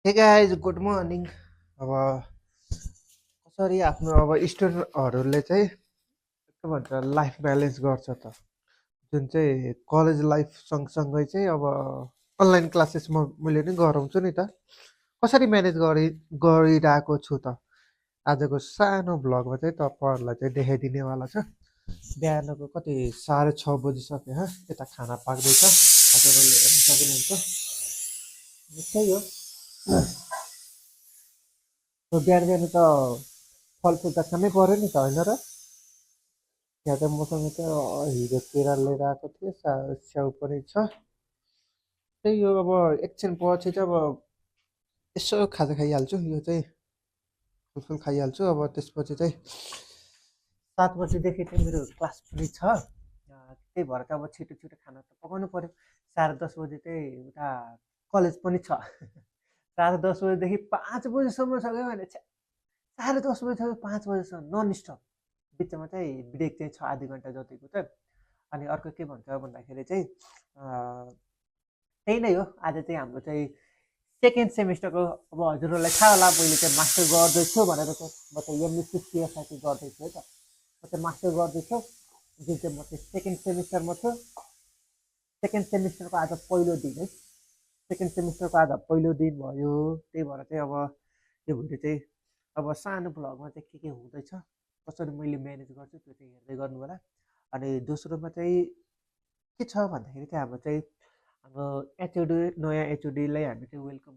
Hey guys good morning. अब कसरी आफ्नो अब स्टुडेन्टहरूले चाहिँ के भन्छ लाइफ ब्यालेन्स गर्छ त जुन चाहिँ कलेज लाइफ सँगसँगै चाहिँ अब अनलाइन क्लासेस मैले नि गराउँछु नि त कसरी म्यानेज गरिरहेको छु त आजको सानो भ्लगमा चाहिँ तपाईँहरूलाई चाहिँ देखाइदिनेवाला छ। बिहानको कति 6:30 बजिसक्यो यता खाना पाक्दैछ। हजुरहरूले हेर्न सक्नुहुन्छ त्यही हो। बिहान बिहान त फलफुल त खानै पऱ्यो नि त होइन र। यहाँ चाहिँ मसँग चाहिँ हिजो केरा लिएर आएको थिएँ, स्याउ पनि छ। त्यही हो अब एकछिन पछि चाहिँ अब यसो खाजा खाइहाल्छु, यो चाहिँ फलफुल खाइहाल्छु। अब त्यसपछि चाहिँ 7 बजीदेखि चाहिँ मेरो क्लास पनि छ। त्यही भएर चाहिँ अब छिटो छिटो खाना त पकाउनु पऱ्यो। 10:30 बजी चाहिँ उता कलेज पनि छ। 10:30 बजीदेखि 5 बजीसम्म सक्यो भने 10:30 बजीसम्म 5 बजीसम्म नन स्टप। बिचमा चाहिँ ब्रेक चाहिँ छ आधी घन्टा जतिको चाहिँ। अनि अर्को के भन्छ भन्दाखेरि चाहिँ त्यही नै हो। आज चाहिँ हाम्रो चाहिँ सेकेन्ड सेमिस्टरको अब हजुरहरूलाई थाहा होला मैले चाहिँ मास्टर गर्दैछु भनेर चाहिँ म चाहिँ एमएससी सिएसआइटी गर्दैछु है त। म चाहिँ मास्टर गर्दैछु जुन चाहिँ म चाहिँ सेकेन्ड सेमिस्टरमा छु। सेकेन्ड सेमिस्टरको आज पहिलो दिन है। सेकेन्ड सेमिस्टरको आज पहिलो दिन भयो। त्यही भएर चाहिँ अब यो भिडियो चाहिँ अब सानो भ्लगमा चाहिँ के हुँदैछ कसरी मैले म्यानेज गर्छु त्यो चाहिँ हेर्दै गर्नु होला। अनि दोस्रोमा चाहिँ के छ भन्दाखेरि चाहिँ हाम्रो एचओडी नयाँ एचओडीलाई हामी चाहिँ वेलकम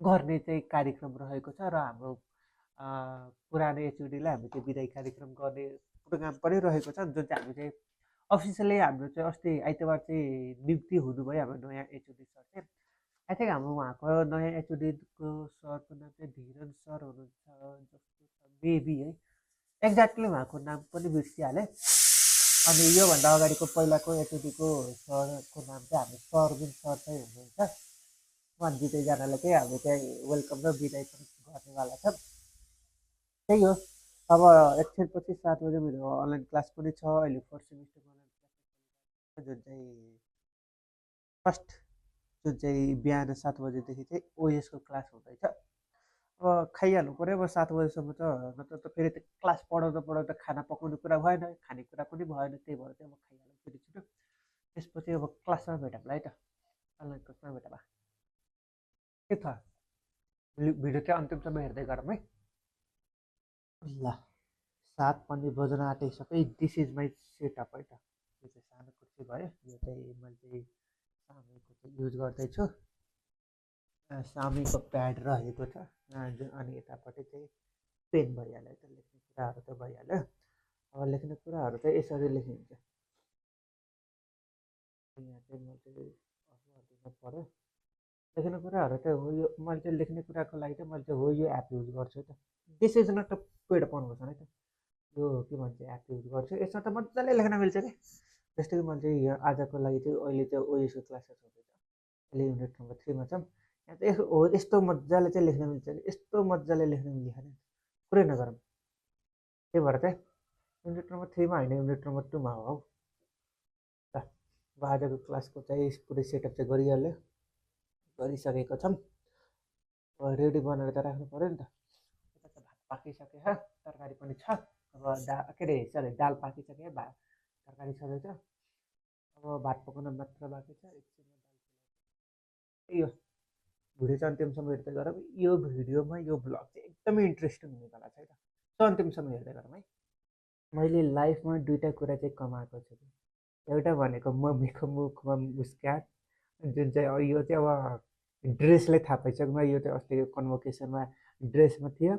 गर्ने चाहिँ कार्यक्रम रहेको छ र हाम्रो पुरानो एचओडीलाई हामी चाहिँ विदाई कार्यक्रम गर्ने प्रोग्राम पनि रहेको छ जुन चाहिँ हामी चाहिँ अफिसियली हाम्रो चाहिँ अस्ति आइतबार चाहिँ नियुक्ति हुनुभयो हाम्रो नयाँ एचओडी सर चाहिँ। आई थिङ्क हाम्रो उहाँको नयाँ एचओडीको सरको नाम चाहिँ धीरन सर हुनुहुन्छ जस्तो छ मेबी है, एक्ज्याक्टली उहाँको नाम पनि बिर्सिहालेँ। अनि योभन्दा अगाडिको पहिलाको एचओडीको सरको नाम चाहिँ हाम्रो सरबिन सर चाहिँ हुनुहुन्छ। उहाँ दुईजनालाई चाहिँ हामी चाहिँ वेलकम र विदाई पनि गर्नेवाला छ। त्यही हो। अब एकछिनपछि 7 बजे मेरो अनलाइन क्लास पनि छ। अहिले फोर्थ सेमिस्टरको अनलाइन क्लास जुन चाहिँ फर्स्ट जुन चाहिँ बिहान 7 बजेदेखि चाहिँ ओएसको क्लास हुँदैछ। अब खाइहाल्नु पऱ्यो अब 7 बजीसम्म त, नत्र त फेरि त्यो क्लास पढाउँदा पढाउँदा खाना पकाउने कुरा भएन, खानेकुरा पनि भएन। त्यही भएर चाहिँ अब खाइहाल्नु छिटो छिटो। त्यसपछि अब क्लासमा भेटौँला है त, अनलाइन क्लासमा भेटौँला। के छ भिडियो चाहिँ अन्तिमसम्म हेर्दै गरौँ है। ल 7 पनि बज्न आँटिसक्यो। दिस इज माई सेटअप है त। यो चाहिँ सानो कुर्सी भयो। यो चाहिँ मैले चाहिँ सामीको चाहिँ युज गर्दैछु। सामीको प्याड रहेको छ अनि यतापट्टि चाहिँ पेन भइहाल्यो त, लेख्ने कुराहरू त भइहाल्यो। अब लेख्ने कुराहरू चाहिँ यसरी लेखिन्छ। यहाँ चाहिँ मैले चाहिँ दिनु पऱ्यो। लेख्ने कुराहरू चाहिँ हो यो मैले चाहिँ लेख्ने कुराको लागि चाहिँ मैले चाहिँ हो यो एप युज गर्छु त। This is not a paid पढ्नुपर्छ है त। यो के भन्छ एप युज गर्छु, यसमा त मजाले लेख्न मिल्छ कि। जस्तै कि मैले चाहिँ आजको लागि चाहिँ अहिले चाहिँ ओएसको क्लासेस हुँदैछ। अहिले युनिट नम्बर 3मा छौँ। यहाँ चाहिँ हो यस्तो मजाले चाहिँ लेख्न मिल्छ नि, यस्तो मजाले लेख्न मिल्छ नि, कुरै नगरौँ। त्यही भएर चाहिँ युनिट नम्बर 3मा होइन, युनिट नम्बर 2मा हो हौ। ल अब आजको क्लासको चाहिँ पुरै सेटअप चाहिँ गरिसकेको छौँ। रेडी बनाएर त राख्नु पऱ्यो नि त। यता त भात पाकिसक्यो, तरकारी पनि छ। अब के अरे सरी दाल पाकिसक्यो, तरकारी छँदैछ। अब भात पकाउन मात्र बाँकी छ। एकछिनमा दाल त्यही हो। भिडियो चाहिँ अन्तिमसम्म हेर्दै गरौँ। यो भिडियोमा यो भ्लग चाहिँ एकदमै इन्ट्रेस्टिङ हुनेवाला छ है त। अन्तिमसम्म हेर्दै गरौँ है। मैले लाइफमा दुईवटा कुरा चाहिँ कमाएको छु। एउटा भनेको मम्मीको मुखमा मुस्कान, जुन चाहिँ यो चाहिँ अब ड्रेसले थाहा पाइसक्नु। यो चाहिँ अस्तिको कन्भोकेसनमा ड्रेसमा थियो।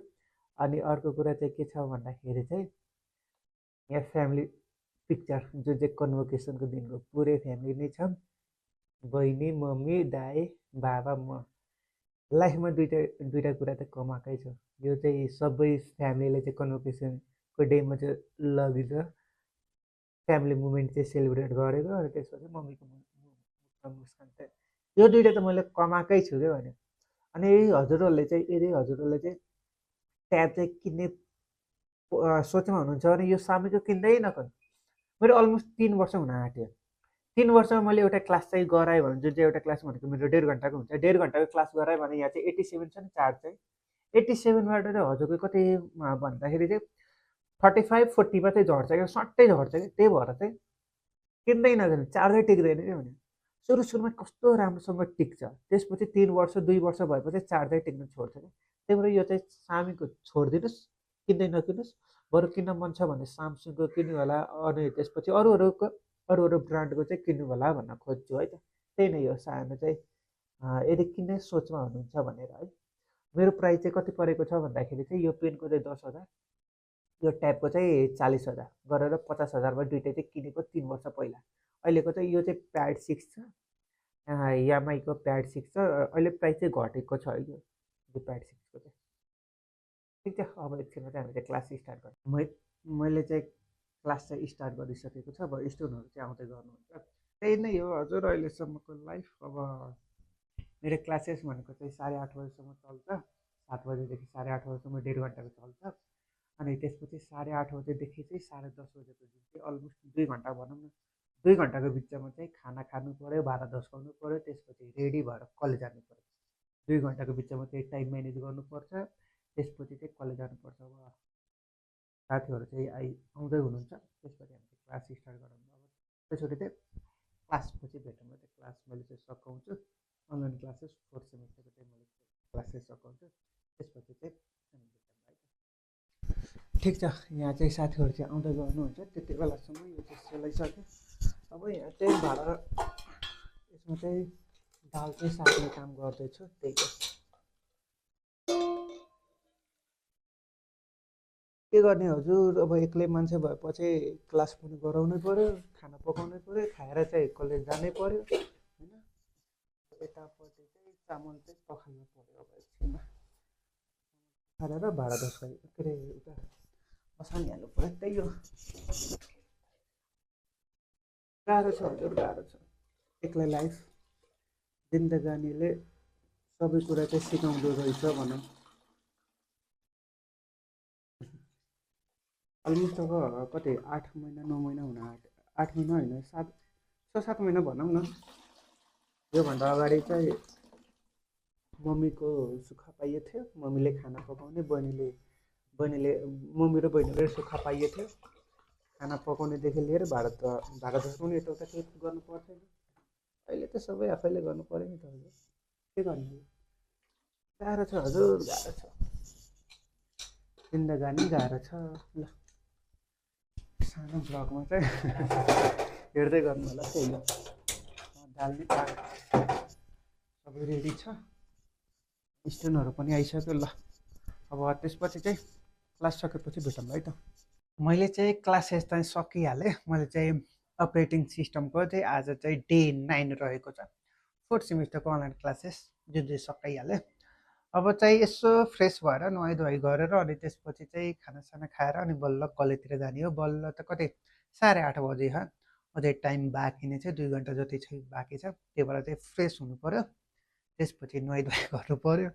अनि अर्को कुरा चाहिँ के छ भन्दाखेरि चाहिँ यहाँ फ्यामिली पिक्चर जुन चाहिँ कन्भोकेसनको दिनको पुरै फ्यामिली नै छौँ। बहिनी, मम्मी, दाई, बाबा, म। लाइफमा दुईवटा कुरा त कमाएकै छु। यो चाहिँ सबै फ्यामिलीले चाहिँ कन्भोकेसनको डेमा चाहिँ लगिन्छ, फ्यामिली मुमेन्ट चाहिँ सेलिब्रेट गरेको। अनि त्यसपछि मम्मीको मुस्कान चाहिँ यो दुइटा त मैले कमाएकै छु क्या भने। अनि हजुरहरूले चाहिँ यदि हजुरहरूले चाहिँ ट्याब चाहिँ किन्ने सोचमा हुनुहुन्छ भने यो सामीको किन्दै नकिन्। मेरो अलमोस्ट 3 वर्ष हुन आँट्यो। 3 वर्षमा मैले एउटा क्लास चाहिँ गराएँ भने जुन चाहिँ एउटा क्लास भनेको मेरो 1.5 घन्टाको हुन्छ। 1.5 घन्टाको क्लास गराएँ भने यहाँ चाहिँ 87 छ नि चार्ज चाहिँ। 87 बाट चाहिँ हजुरको कति भन्दाखेरि चाहिँ 35-40 मा चाहिँ झर्छ क्या, सट्टै झर्छ कि। त्यही भएर चाहिँ किन्दै नजाने, चार्जै टिक्दैन क्या भने। सुरुमा कस्तो राम्रोसँग टिक्छ, त्यसपछि 3 वर्ष 2 वर्ष भएपछि चार्जै टिक्न छोड्छ क्या। त्यही भएर यो चाहिँ सामीको छोडिदिनुहोस्, किन्दै नकिन्नुहोस्। बरु किन्न मन छ भने सामसङको किन्नु होला, अनि त्यसपछि अरू ब्रान्डको चाहिँ किन्नु होला भन्न खोज्छु है त। त्यही नै हो सानो चाहिँ यदि किन्ने सोचमा हुनुहुन्छ भनेर है। मेरो प्राइस चाहिँ कति परेको छ भन्दाखेरि चाहिँ यो पेनको चाहिँ 10,000, यो ट्याबको चाहिँ 40,000 गरेर 50,000मा दुइटै चाहिँ किनेको 3 वर्ष पहिला। अहिलेको चाहिँ यो चाहिँ प्याड 6 छ, यामाईको प्याड 6 छ। अहिले प्राइस चाहिँ घटेको छ है यो प्याड 6को चाहिँ। ठिक छ, अब एकछिनमा चाहिँ हामी चाहिँ क्लास स्टार्ट गर्छौँ। मैले चाहिँ क्लास चाहिँ स्टार्ट गरिसकेको छ। अब स्टुडेन्टहरू चाहिँ आउँदै गर्नुहुन्छ। त्यही नै हो हजुर अहिलेसम्मको लाइफ। अब मेरो क्लासेस भनेको चाहिँ 8:30 बजीसम्म चल्छ, 7 बजीदेखि 8:30 बजीसम्म 1.5 घन्टाको चल्छ। अनि त्यसपछि 8:30 बजेदेखि चाहिँ 10:30 बजेको जुन चाहिँ अलमोस्ट 2 घन्टा भनौँ न, 2 घन्टाको बिचमा चाहिँ खाना खानु पऱ्यो, भाँडा धस्काउनु पऱ्यो, त्यसपछि रेडी भएर कलेज जानु पऱ्यो। 2 घन्टाको बिचमा चाहिँ टाइम म्यानेज गर्नुपर्छ, त्यसपछि चाहिँ कलेज जानुपर्छ। अब साथीहरू चाहिँ आउँदै हुनुहुन्छ, त्यसपछि हामी चाहिँ क्लास स्टार्ट गरौँ। अब त्यसरी चाहिँ क्लासपछि भेटौँ। त्यो क्लास मैले चाहिँ सघाउँछु, अनलाइन क्लासेस 4th सेमेस्टरको चाहिँ मैले क्लासेस सघाउँछु, त्यसपछि चाहिँ हामी भेटौँ है त। ठिक छ, यहाँ चाहिँ साथीहरू चाहिँ आउँदै गर्नुहुन्छ, त्यति बेलासम्म यो चाहिँ सेलाइसक्यो। अब यहाँ चाहिँ भाडा यसमा चाहिँ दाल चाहिँ साट्ने काम गर्दैछु, त्यही हो। के गर्ने हजुर, अब एक्लै मान्छे भएपछि क्लास पनि गराउनै पऱ्यो, खाना पकाउनै पऱ्यो, खाएर चाहिँ कलेज जानै पऱ्यो होइन। यतापट्टि चाहिँ चामल चाहिँ पखाल्नु पऱ्यो। अब एकछिनमा खाएर भाडा धस्काइ के अरे उता बसानी हाल्नु पऱ्यो, त्यही हो। गाह्रो छ हजुर, गाह्रो छ एक्लै लाइफ। जिन्दगानीले सबै कुरा चाहिँ सिकाउँदो रहेछ भनौँ। अलमोस्ट अब कति 8 महिना 9 महिना हुन आँट्यो। 8 महिना होइन, 6-7 महिना भनौँ न। योभन्दा अगाडि चाहिँ मम्मीको सुख पाइएको थियो, मम्मीले खाना पकाउने, बहिनीले मम्मी र बहिनीले सुख पाइएको थियो। खाना पकाउनेदेखि लिएर भाडा धस्काउने यताउता केही गर्नु पर्थेन। अहिले त सबै आफैले गर्नु पऱ्यो नि त हजुर, के गर्ने। गाह्रो छ हजुर, गाह्रो छ जिन्दगानी, गाह्रो छ। ल सानो ब्लगमा चाहिँ हेर्दै गर्नु होला। त्यही हो, दाल नि सबै रेडी छ, स्टुडेन्टहरू पनि आइसक्यो। ल अब त्यसपछि चाहिँ क्लास सकेपछि भेटौँ है त। मैले चाहिँ क्लासेस चाहिँ सकिहालेँ। मैले चाहिँ अपरेटिङ सिस्टमको चाहिँ आज चाहिँ डे 9 रहेको छ, 4th सेमिस्टरको अनलाइन क्लासेस जुन चाहिँ सकाइहालेँ। अब चाहिँ यसो फ्रेस भएर नुहाइधुवाइ गरेर अनि त्यसपछि चाहिँ खानासाना खाएर अनि बल्ल कलेजतिर जाने हो। बल्ल त कतै 8:30 बजे छ, अझै टाइम बाँकी नै छ, 2 घन्टा जति चाहिँ बाँकी छ। त्यही भएर चाहिँ फ्रेस हुनु पऱ्यो, त्यसपछि नुहाइधुवाइ गर्नु पऱ्यो,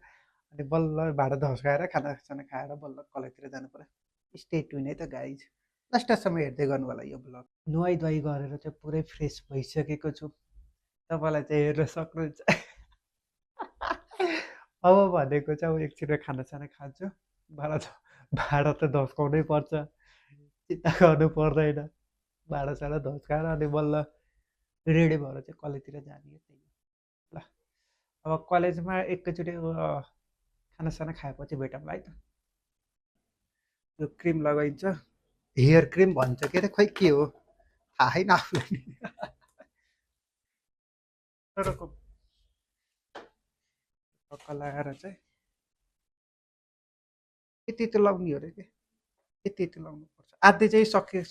अनि बल्ल भाँडा धस्काएर खानासाना खाएर बल्ल कलेजतिर जानु पऱ्यो। स्टे ट्युन है त गाइज, लास्टसम्म हेर्दै गर्नु होला यो ब्लग। नुहाइधुवाइ गरेर चाहिँ पुरै फ्रेस भइसकेको छु, तपाईँलाई चाहिँ हेर्न सक्नुहुन्छ। अब भनेको चाहिँ अब एकछिन खानासाना खान्छु, भाँडा त धस्काउनै पर्छ, चिन्ता गर्नु पर्दैन। भाँडासाँडा धस्काएर अनि बल्ल रेडी भएर चाहिँ कलेजतिर जाने हो। त्यही हो। ल अब कलेजमा एकैचोटि खानासाना खाएपछि भेटौँ है त। यो क्रिम लगाइन्छ, हेयर क्रिम भन्छ के अरे, खोइ के हो थाहै न आफूलाई। टक्क लगाएर चाहिँ यति लाउने हो अरे कि यति लाउनुपर्छ। आधी चाहिँ सक्यो।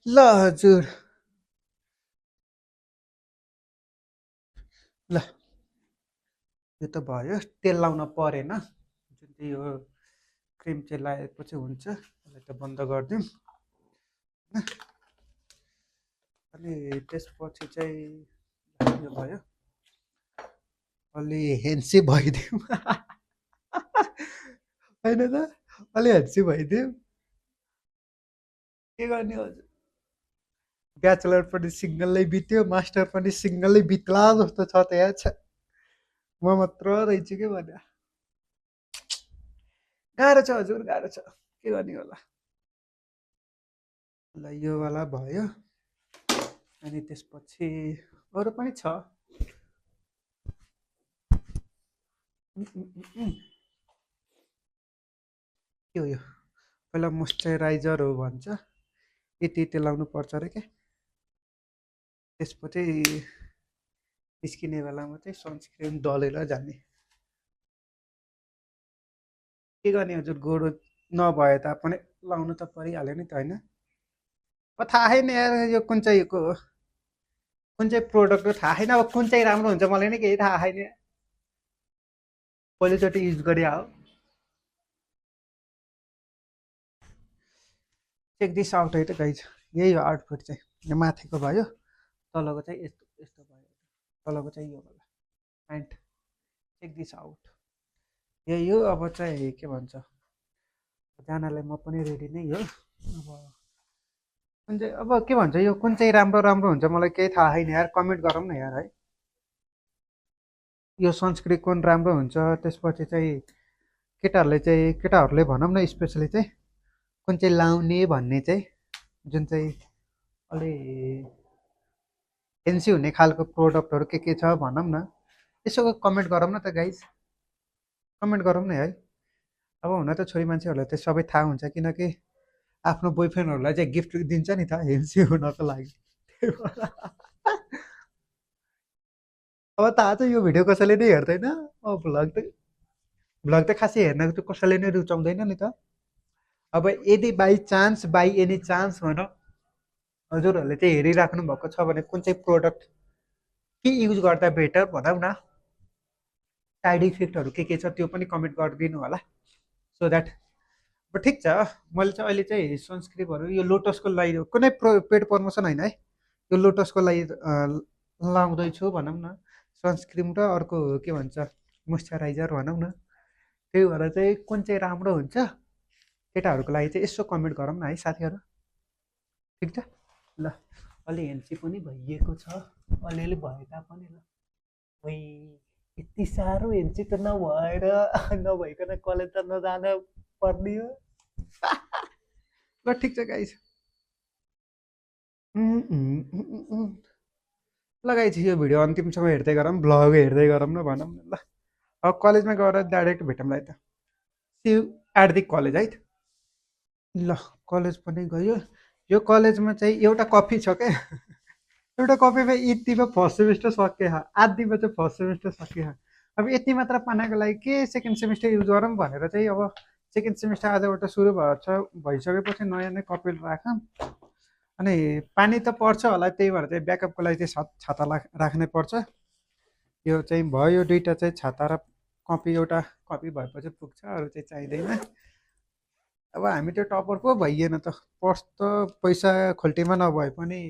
ल हजुर, ल यो त भयो, तेल लाउन परेन। जुन चाहिँ यो क्रिम चाहिँ लगाएपछि हुन्छ, यसलाई त बन्द गरिदिउँ होइन। अनि त्यसपछि चाहिँ यो भयो, अलि हेन्सी भइदिउँ होइन त। अलि हेन्सी भइदियो के गर्ने हजुर ब्याचलर पनि सिङ्गलै बित्यो मास्टर पनि सिङ्गलै बित्ला जस्तो छ त यहाँ छ म मात्र रहेछु के भने गाह्रो छ हजुर गाह्रो छ के गर्ने होला ल यो वाला भयो अनि त्यसपछि अरू पनि छ के हो यो पहिला मोइस्चराइजर हो भन्छ यति यति लाउनु पर्छ अरे के त्यसपछि निस्किने बेलामा चाहिँ सनस्क्रिन दलेर जाने के गर्ने हजुर गोरु नभए तापनि लाउनु त परिहाल्यो नि त होइन थाहा छैन यार यो कुन चाहिँको हो कुन चाहिँ प्रोडक्ट हो थाहा छैन अब कुन चाहिँ राम्रो हुन्छ मलाई नै केही थाहा छैन पहिलोचोटि युज गरे हो चेक दिस आउट है त गाइज यही हो आउटफिट चाहिँ यो माथिको भयो तलको चाहिँ यस्तो यस्तो भयो तलको चाहिँ यो होला प्यान्ट चेक दिस आउट यही हो अब चाहिँ के भन्छ जानलाई म पनि रेडी नै हो अब कुन चाहिँ अब के भन्छ यो कुन चाहिँ राम्रो राम्रो हुन्छ मलाई केही थाहा छैन यार कमेन्ट गरौँ न यार है यो सनस्क्रिन कुन राम्रो हुन्छ त्यसपछि चाहिँ केटाहरूले भनौँ न स्पेसली चाहिँ कुन चाहिँ लाउने भन्ने चाहिँ जुन चाहिँ अलि फेन्सी हुने खालको प्रोडक्टहरू के छ भनौँ न यसो कमेन्ट गरौँ न त गाइज कमेन्ट गरौँ न है अब हुन त छोरी मान्छेहरूलाई त सबै थाहा हुन्छ किनकि आफ्नो बोयफ्रेन्डहरूलाई चाहिँ गिफ्ट दिन्छ नि त हेन्सी हुनको लागि अब थाहा छ यो भिडियो कसैले नै हेर्दैन अब भ्लग त खासै हेर्न त कसैले नै रुचाउँदैन नि त अब यदि बाई एनी चान्स भनौँ हजुरहरूले चाहिँ हेरिराख्नु भएको छ भने कुन चाहिँ प्रोडक्ट के युज गर्दा बेटर भनौँ न साइड इफेक्टहरू के छ त्यो पनि कमेन्ट गरिदिनु होला सो द्याट अब ठिक छ मैले चाहिँ अहिले चाहिँ सनस्क्रिनहरू यो लोटसको लागि कुनै पेड प्रमोसन होइन है यो लोटसको लागि लाउँदैछु भनौँ न सनस्क्रिन र अर्को के भन्छ मोइस्चराइजर भनौँ न त्यही भएर चाहिँ कुन चाहिँ राम्रो हुन्छ केटाहरूको लागि चाहिँ यसो कमेन्ट गरौँ न है साथीहरू ठिक छ ल अलि हेन्सी पनि भइएको छ अलिअलि भए तापनि ल वै यति साह्रो हेन्सी त नभएर नभइकन कलेज त नजान पर्ने हो ल ठिक छ गाइस ल गाइस यो भिडियो अन्तिमसम्म हेर्दै गरौँ भ्लग हेर्दै गरौँ न भनौँ न ल अब कलेजमा गएर डाइरेक्ट भेटौँला है त see you at the college है ल कलेज पनि गयो यो कलेजमा चाहिँ एउटा कपी छ क्या एउटा कपीमा यतिमा फर्स्ट सेमिस्टर सकियो आधीमा चाहिँ फर्स्ट सेमिस्टर सकियो अब यति मात्र पानाको लागि के सेकेन्ड सेमिस्टर युज गरौँ भनेर चाहिँ अब सेकेन्ड सेमिस्टर आजबाट सुरु भइसकेपछि नयाँ नै कपी राखौँ अनि पानी त पर्छ होला त्यही भएर चाहिँ ब्याकअपको लागि चाहिँ छाता राख्नै पर्छ यो चाहिँ भयो दुईवटा चाहिँ छाता र कपी एउटा कपी भएपछि पुग्छ अरू चाहिँ चाहिँदैन अब हामी त्यो टपर पो भइएन त पर्स त पैसा खोल्टीमा नभए पनि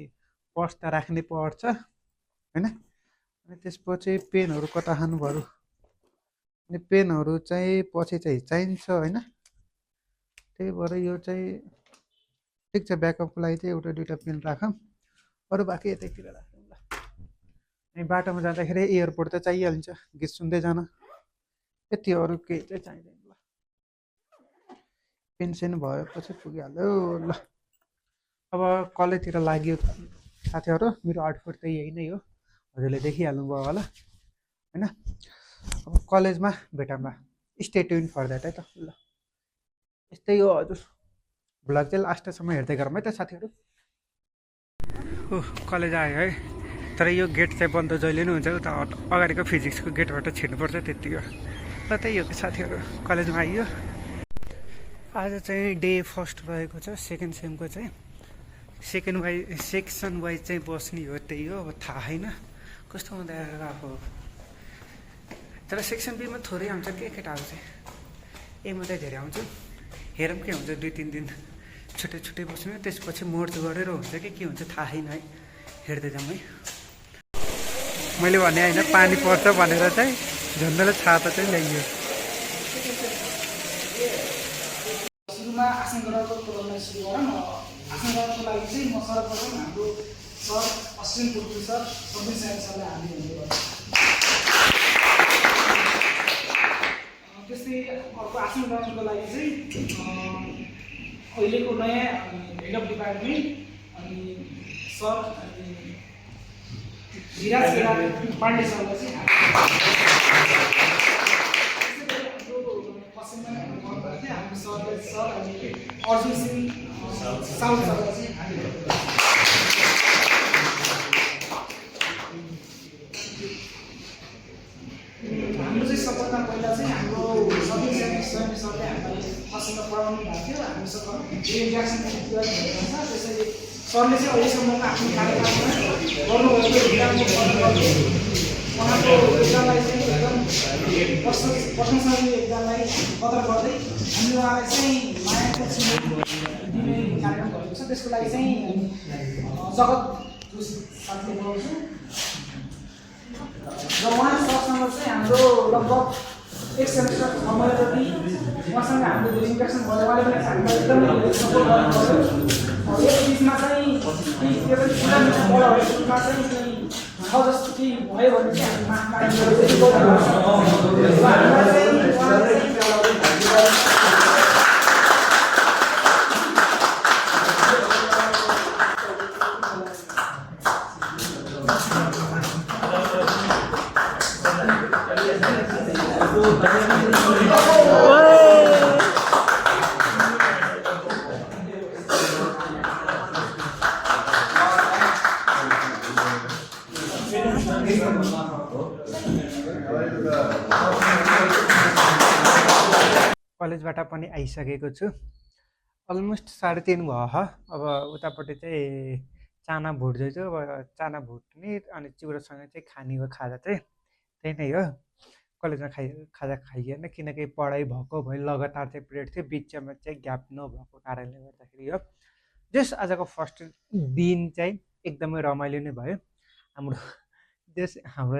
पर्स त राख्नै पर्छ होइन अनि त्यसपछि पेनहरू कता खानुभयो अनि पेनहरू चाहिँ पछि चाहिँ चाहिन्छ होइन त्यही भएर यो चाहिँ ठिक छ ब्याकअपको लागि चाहिँ एउटा दुईवटा पेन राखौँ अरू बाँकी यतैतिर राखौँ ल अनि बाटोमा जाँदाखेरि एयरपोर्ट त चाहिहाल्छ गीत सुन्दै जान यति अरू केही चाहिँ चाहिँदैन ल पेन्सन भएपछि पुगिहाल्यो ल अब कलेजतिर लाग्यो साथीहरू मेरो आउटफिट त यही नै हो हजुरले देखिहाल्नुभयो होला होइन अब कलेजमा भेटौँला स्टे ट्युन फर द्याट है त ल यस्तै हो हजुर भ्लग चाहिँ लास्टसम्म हेर्दै गरौँ है त साथीहरू कलेज आयो है तर यो गेट चाहिँ बन्द जहिले नै हुन्छ उता अगाडिको फिजिक्सको गेटबाट छिर्नुपर्छ त्यति हो ल त्यही हो कि साथीहरू कलेजमा आइयो आज चाहिँ डे फर्स्ट रहेको छ सेकेन्ड सेमको चाहिँ सेक्सन वाइज चाहिँ बस्ने हो त्यही हो अब थाहा छैन कस्तो हुँदा आएको तर सेक्सन बीमा थोरै आउँछ के केटाहरू चाहिँ एमा चाहिँ धेरै आउँछु हेरौँ के हुन्छ 2-3 दिन छुट्टै बस्नु त्यसपछि मोर्च गरेर हुन्छ कि के हुन्छ थाहा छैन है हेर्दै जाउँ है मैले भने होइन पानी पर्छ भनेर चाहिँ झन्डैले छाता चाहिँ ल्याइयो सुरुमा आसन ग्रहणको प्रोग्रामलाई सुरु गरौँ। आसन ग्रहणको लागि चाहिँ म सर्वप्रथम हाम्रो सर अश्विन पुर्तु सर सबिन सरलाई हामी हुने गर्छौँ। त्यस्तै अर्को आसन ग्रहणको लागि चाहिँ अहिलेको नयाँ हेड अफ डिपार्टमेन्ट अनि सर अनि विराज पाण्डे सरलाई चाहिँ पश्चिममा हाम्रो सर अनि अर्जुन सिंह साउथ सरलाई चाहिँ हाम्रो चाहिँ सबभन्दा पहिला चाहिँ हाम्रो सबै स्वयं सरले हामीलाई पश्चिममा पढाउनु भएको थियो। हामीसँग इन्ट्रेक्सन छ। त्यसैले सरले चाहिँ अहिलेसम्मको आफ्नो कार्यकालमा गर्नुभएको उहाँको योगदानलाई चाहिँ एकदम प्रशंसनीय योगदानलाई कदर गर्दै हामी उहाँलाई चाहिँ मायाको दिने कार्यक्रम गरेको छ। त्यसको लागि चाहिँ जगत साथीले बोलाउँछु र उहाँ सरसँग चाहिँ हाम्रो लगभग एक सेमेस्टर समयपछि उहाँसँग हाम्रो धेरै इन्ट्रेक्सन भयो। उहाँले पनि हामीलाई एकदमै सपोर्ट गर्नुभयो। यस बिचमा चाहिँ त्यो पनि पुरानो पढाइहरूमा चाहिँ छ जस्तो केही भयो भने चाहिँ हामी माफ कलेजबाट पनि आइसकेको छु। अलमोस्ट 3:30 भयो। अब उतापट्टि चाहिँ चाना भुट्दैछु। अब चाना भुट्ने अनि चिउरासँग चाहिँ खाने हो खाजा चाहिँ त्यही नै हो। कलेजमा खाजा खाइएन किनकि पढाइ भएको भयो। लगातार चाहिँ पिरियड थियो, बिचमा चाहिँ ग्याप नभएको कारणले गर्दाखेरि हो। जस आजको फर्स्ट दिन चाहिँ एकदमै रमाइलो नै भयो। हाम्रो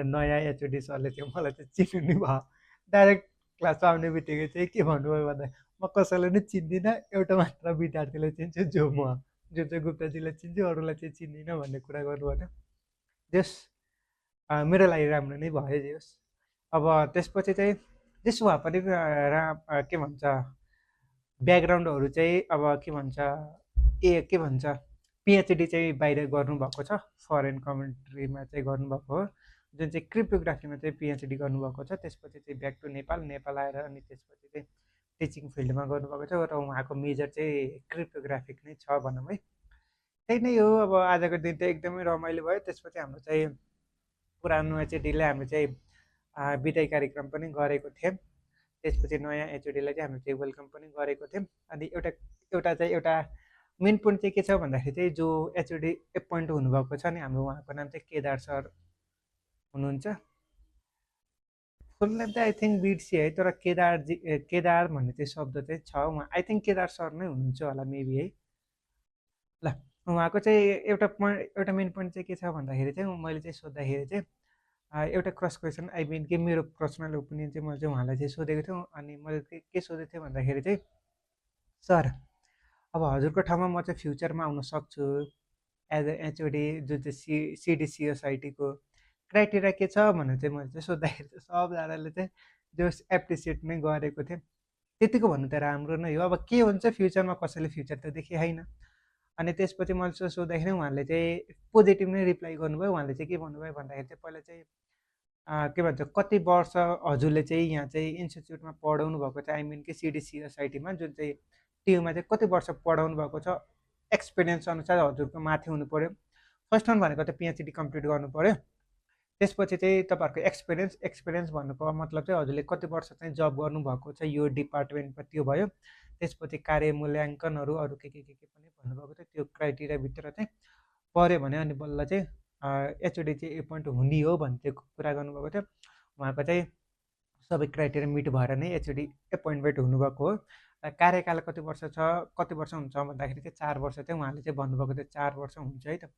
नयाँ एचओडी सरले चाहिँ मलाई चाहिँ चिन्नु नै भयो। डाइरेक्ट क्लासमा आउने बित्तिकै चाहिँ के भन्नुभयो भन्दा म कसैलाई नै चिन्दिनँ, एउटा मात्र विद्यार्थीलाई चिन्छु जो म, जुन चाहिँ गुप्ताजीलाई चिन्छु, अरूलाई चाहिँ चिन्दिनँ भन्ने कुरा गर्नुभयो। जस मेरो लागि राम्रो नै भयो जस। अब त्यसपछि चाहिँ त्यसो भए पनि के भन्छ ब्याकग्राउन्डहरू चाहिँ अब के भन्छ के भन्छ पिएचडी चाहिँ बाहिर गर्नुभएको छ। फरेन कन्ट्रीमा चाहिँ गर्नुभएको हो। जुन चाहिँ क्रिप्टोग्राफीमा चाहिँ पिएचडी गर्नुभएको छ। त्यसपछि चाहिँ ब्याक टु नेपाल आएर अनि त्यसपछि चाहिँ टिचिङ फिल्डमा गर्नुभएको छ र उहाँको मेजर चाहिँ क्रिप्टोग्राफिक नै छ भनौँ है। त्यही नै हो। अब आजको दिन चाहिँ एकदमै रमाइलो भयो। त्यसपछि हाम्रो चाहिँ पुरानो एचओडीलाई हामी चाहिँ बिदाई कार्यक्रम पनि गरेको थियौँ। त्यसपछि नयाँ एचओडीलाई चाहिँ हामी चाहिँ वेलकम पनि गरेको थियौँ। अनि एउटा मेन पोइन्ट चाहिँ के छ भन्दाखेरि चाहिँ जो एचओडी एपोइन्ट हुनुभएको छ नि हाम्रो, उहाँको नाम चाहिँ केदार सर हुनुहुन्छ। फुल नेम चाहिँ आई थिङ्क बिर्सिए है, तर केदार भन्ने चाहिँ शब्द चाहिँ छ। उहाँ आई थिङ्क केदार सर नै हुनुहुन्छ होला मेबी है। ल उहाँको चाहिँ एउटा मेन पोइन्ट चाहिँ के छ भन्दाखेरि चाहिँ मैले चाहिँ सोद्धाखेरि चाहिँ एउटा क्रस क्वेसन आई मिन कि मेरो पर्सनल ओपिनियन चाहिँ मैले चाहिँ उहाँलाई चाहिँ सोधेको थिएँ। अनि मैले के सोधेको थिएँ भन्दाखेरि चाहिँ सर अब हजुरको ठाउँमा म चाहिँ फ्युचरमा आउन सक्छु एज अ एचओडी जुन चाहिँ सिडिसिएसआइटीको क्राइटेरिया के छ भनेर चाहिँ मैले चाहिँ सोद्धाखेरि चाहिँ सबजनाले चाहिँ जस एप्रिसिएट नै गरेको थिएँ। त्यतिको भन्नु त राम्रो नै हो। अब के हुन्छ फ्युचरमा कसैले फ्युचर त देखे होइन। अनि त्यसपछि मैले सोद्धाखेरि उहाँले चाहिँ पोजिटिभ नै रिप्लाई गर्नुभयो। उहाँले चाहिँ के भन्नुभयो भन्दाखेरि चाहिँ पहिला चाहिँ के भन्छ कति वर्ष हजुरले चाहिँ यहाँ चाहिँ इन्स्टिच्युटमा पढाउनु भएको छ, आई मिन कि सिडिसिएसआइटीमा जुन चाहिँ टियुमा चाहिँ कति वर्ष पढाउनु भएको छ, एक्सपिरियन्स अनुसार हजुरको माथि हुनु पऱ्यो। फर्स्ट वान भनेको त पिएचडी कम्प्लिट गर्नु पऱ्यो। त्यसपछि चाहिँ तपाईँहरूको एक्सपिरियन्स भन्नुको मतलब चाहिँ हजुरले कति वर्ष चाहिँ जब गर्नुभएको छ यो डिपार्टमेन्टमा त्यो भयो। त्यसपछि कार्य मूल्याङ्कनहरू अरू के पनि भन्नुभएको थियो। त्यो क्राइटेरियाभित्र चाहिँ पऱ्यो भने अनि बल्ल चाहिँ एचओडी चाहिँ एपोइन्ट हुने हो भन्ने चाहिँ कुरा गर्नुभएको थियो। उहाँको चाहिँ सबै क्राइटेरिया मिट भएर नै एचओडी एपोइन्टमेन्ट हुनुभएको हो। कार्यकाल कति वर्ष छ, कति वर्ष हुन्छ भन्दाखेरि चाहिँ 4 वर्ष चाहिँ उहाँले चाहिँ भन्नुभएको थियो 4 वर्ष हुन्छ है त।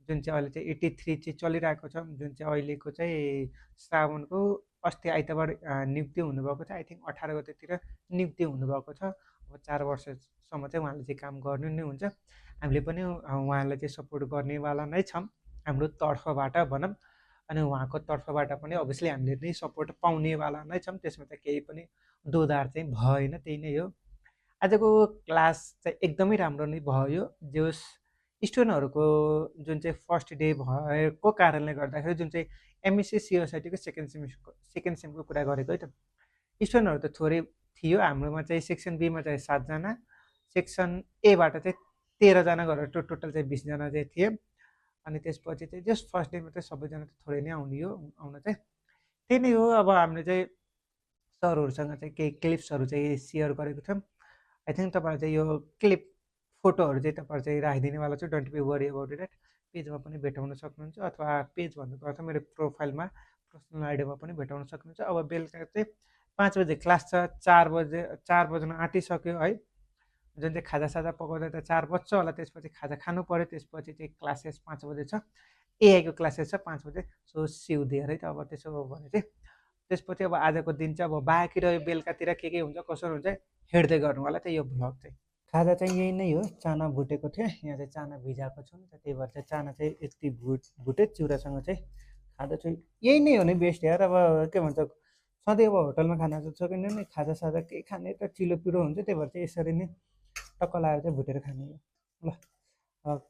जुन चाहिँ अहिले चाहिँ 83 चाहिँ चलिरहेको छ। जुन चाहिँ अहिलेको चाहिँ श्रावणको अस्ति आइतबार नियुक्ति हुनुभएको छ। आई थिङ्क 18 गतेतिर नियुक्ति हुनुभएको छ। अब 4 वर्षसम्म चाहिँ उहाँले चाहिँ काम गर्नु नै हुन्छ। हामीले पनि उहाँलाई चाहिँ सपोर्ट गर्नेवाला नै छौँ हाम्रो तर्फबाट भनौँ। अनि उहाँको तर्फबाट पनि अभियसली हामीले नै सपोर्ट पाउनेवाला नै छौँ, त्यसमा त केही पनि दोधार चाहिँ भएन, त्यही नै हो। आजको क्लास चाहिँ एकदमै राम्रो नै भयो। जोस् स्टुडेन्टहरूको जुन चाहिँ फर्स्ट डे भएको कारणले गर्दाखेरि जुन चाहिँ एमएससी सिओसाइटीको सेकेन्ड सेमको कुरा गरेको है त, स्टुडेन्टहरू त थोरै थियो। हाम्रोमा चाहिँ सेक्सन बीमा चाहिँ 7जना, सेक्सन एबाट चाहिँ 13जना गरेर टोटल चाहिँ 20जना चाहिँ थिए। अनि त्यसपछि चाहिँ जस्ट फर्स्ट डेमा चाहिँ सबैजना त थोरै नै आउने हो, आउन चाहिँ त्यही नै हो। अब हामीले चाहिँ सरहरूसँग चाहिँ केही क्लिप्सहरू चाहिँ सेयर गरेको थियौँ। आई थिङ्क तपाईँहरू चाहिँ यो क्लिप फोटोहरू चाहिँ तपाईँहरू चाहिँ राखिदिनेवाला छु, don't be worry about it. पेजमा पनि भेटाउन सक्नुहुन्छ, अथवा पेज भन्नुको अर्थ मेरो प्रोफाइलमा पर्सनल आइडीमा पनि भेटाउन सक्नुहुन्छ। अब बेलुका चाहिँ 5 बजे क्लास छ, 4 बज्न आँटिसक्यो है। जुन चाहिँ खाजासाजा पकाउँदा त 4 बज्छ होला, त्यसपछि खाजा खानु पऱ्यो। त्यसपछि चाहिँ क्लासेस 5 बजे छ, एआईको क्लासेस छ 5 बजे। सो सिउ दिएर है त। अब त्यसो हो भने चाहिँ त्यसपछि अब आजको दिन चाहिँ अब बाँकी रह्यो, बेलुकातिर के हुन्छ कसो हुन्छ हेर्दै गर्नु होला त यो भ्लग चाहिँ। खाजा चाहिँ यही नै हो, चाना भुटेको थियो, यहाँ चाहिँ चाना भिजाएको छु नि त, त्यही भएर चाहिँ चाना चाहिँ यति भुटे चिउरासँग चाहिँ खाजा चाहिँ यही नै हो नि बेस्ट यार। अब के भन्छ सधैँ अब होटलमा खाना त सकिँदैन नि, खाजा साजा केही खाने त चिलो पिरो हुन्छ, त्यही भएर चाहिँ यसरी नै टक्क लगाएर चाहिँ भुटेर खाने हो। ल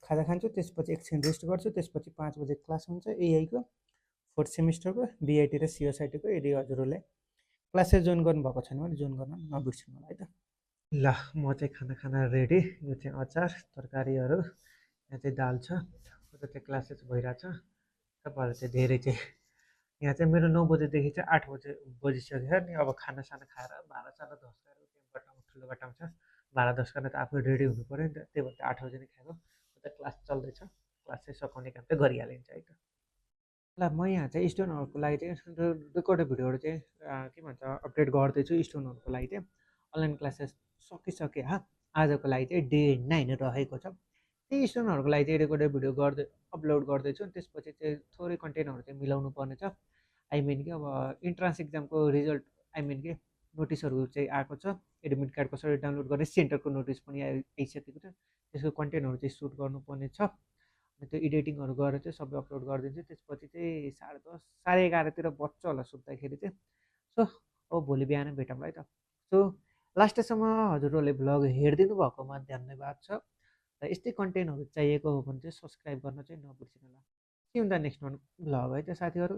खाजा खान्छु, त्यसपछि एकछिन रेस्ट गर्छु, त्यसपछि 5 बजे क्लास हुन्छ एआईको 4th सेमिस्टरको बिआइटी र सिओसाइटीको। यदि हजुरहरूले क्लासेस जोइन गर्नुभएको छैन भने जोइन गर्न नबिर्सिनु होला है त। ल म चाहिँ खाना रेडी। यो चाहिँ अचार तरकारीहरू, यहाँ चाहिँ दाल छ, उता चाहिँ क्लासेस भइरहेछ। तपाईँहरू चाहिँ धेरै चाहिँ यहाँ चाहिँ मेरो 9 बजेदेखि चाहिँ 8 बजे बजिसक्यो नि। अब खानासाना खाएर भाँडासाना धस्काएर बटाउँ ठुलो बटाउँ छ, भाँडा धस्काएर त आफू रेडी हुनु पऱ्यो नि त, त्यही भएर 8 बजे नै खाएको। उता क्लास चल्दैछ, क्लास चाहिँ सकाउने काम चाहिँ गरिहालिन्छ है त। ल म यहाँ चाहिँ स्टुडेन्टहरूको लागि चाहिँ रेकर्डेड भिडियोहरू चाहिँ के भन्छ अपडेट गर्दैछु। स्टुडेन्टहरूको लागि चाहिँ अनलाइन क्लासेस सकिसके आजको लागि चाहिँ डे 9 रहेको छ। त्यही स्टुडेन्टहरूको लागि चाहिँ रेकर्डेड भिडियो अपलोड गर्दैछु। त्यसपछि चाहिँ थोरै कन्टेन्टहरू चाहिँ मिलाउनु पर्ने छ। आई मिन कि अब इन्ट्रान्स इक्जामको रिजल्ट आई मिन कि नोटिसहरू चाहिँ आएको छ, एडमिट कार्ड कसरी डाउनलोड गर्ने सेन्टरको नोटिस पनि आइसकेको छ। त्यसको कन्टेन्टहरू चाहिँ सुट गर्नुपर्ने छ, अनि त्यो एडिटिङहरू गरेर चाहिँ सबै अपलोड गरिदिन्छु। त्यसपछि चाहिँ 10:30 11:30तिर बज्छ होला सुत्दाखेरि चाहिँ। सो अब भोलि बिहान भेटौँला है त। सो लास्टसम्म हजुरहरूले भ्लग हेरिदिनु भएकोमा धन्यवाद छ। र यस्तै कन्टेन्टहरू चाहिएको हो भने चाहिँ सब्सक्राइब गर्न चाहिँ नबिर्सिनु होला। See in the next one vlog है त साथीहरू।